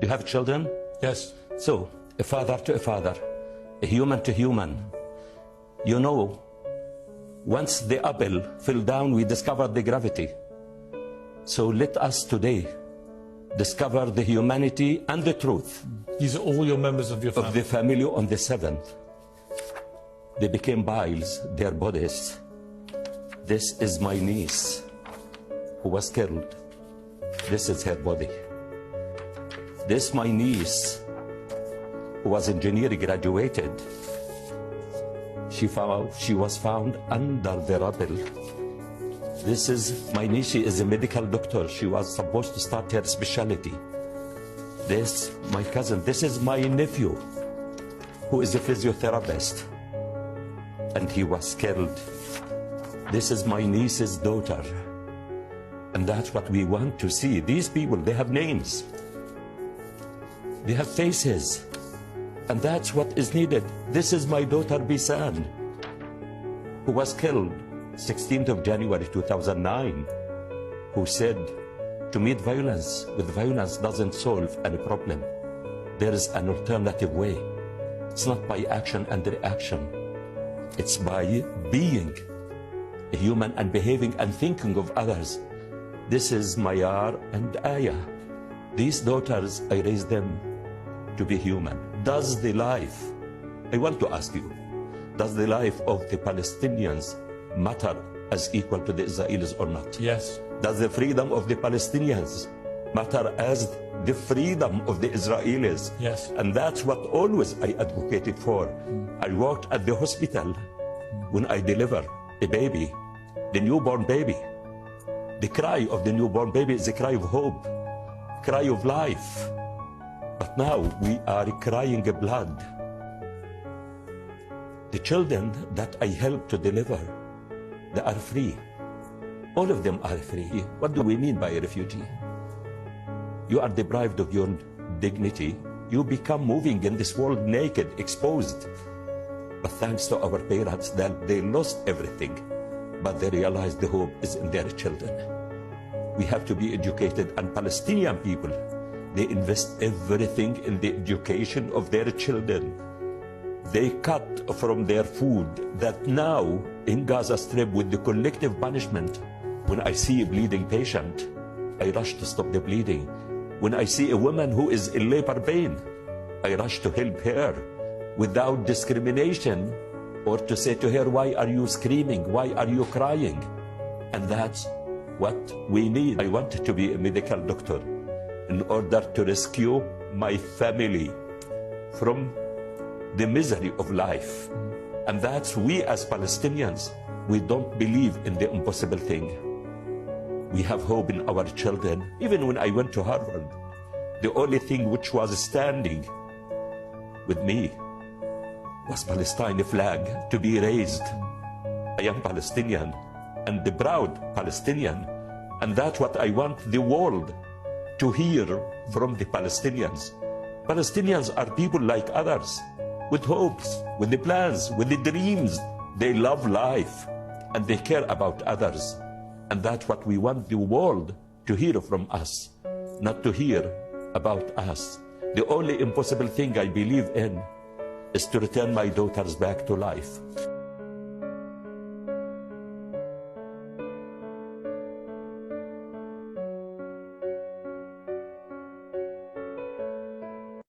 Do you have children? Yes. So, a father to a father, a human to human. You know, once the apple fell down, we discovered the gravity. So let us today discover the humanity and the truth. These are all your members of your family? Of the family on the 7th. They became piles, their bodies. This is my niece who was killed. This is her body. This my niece who was engineering, graduated. She was found under the rubble. This is my niece. She is a medical doctor. She was supposed to start her specialty. This, my cousin. This is my nephew, who is a physiotherapist, and he was killed. This is my niece's daughter, and that's what we want to see. These people, they have names, they have faces, and that's what is needed. This is my daughter Bisan, who was killed 16th of January 2009, who said to meet violence with violence doesn't solve any problem. There is an alternative way. It's not by action and reaction. It's by being a human and behaving and thinking of others. This is Mayar and Aya. These daughters, I raised them to be human. Does the life, I want to ask you, does the life of the Palestinians matter as equal to the Israelis or not? Yes. Does the freedom of the Palestinians matter as the freedom of the Israelis? Yes. And that's what always I advocated for. I worked at the hospital when I deliver a baby, the newborn baby. The cry of the newborn baby is a cry of hope, cry of life. But now we are crying blood. The children that I helped to deliver, they are free. All of them are free. What do we mean by a refugee? You are deprived of your dignity. You become moving in this world naked, exposed. But thanks to our parents that they lost everything, but they realized the hope is in their children. We have to be educated, and Palestinian people, they invest everything in the education of their children. They cut from their food that now in Gaza Strip with the collective punishment, when I see a bleeding patient, I rush to stop the bleeding. When I see a woman who is in labor pain, I rush to help her without discrimination, or to say to her, why are you screaming? Why are you crying? And that's what we need. I wanted to be a medical doctor in order to rescue my family from the misery of life. And that's we as Palestinians, we don't believe in the impossible thing. We have hope in our children. Even when I went to Harvard, the only thing which was standing with me was Palestine flag to be raised. I am Palestinian and the proud Palestinian, and that's what I want the world to hear from the Palestinians. Palestinians are people like others, with hopes, with the plans, with the dreams. They love life and they care about others. And that's what we want the world to hear from us, not to hear about us. The only impossible thing I believe in is to return my daughters back to life.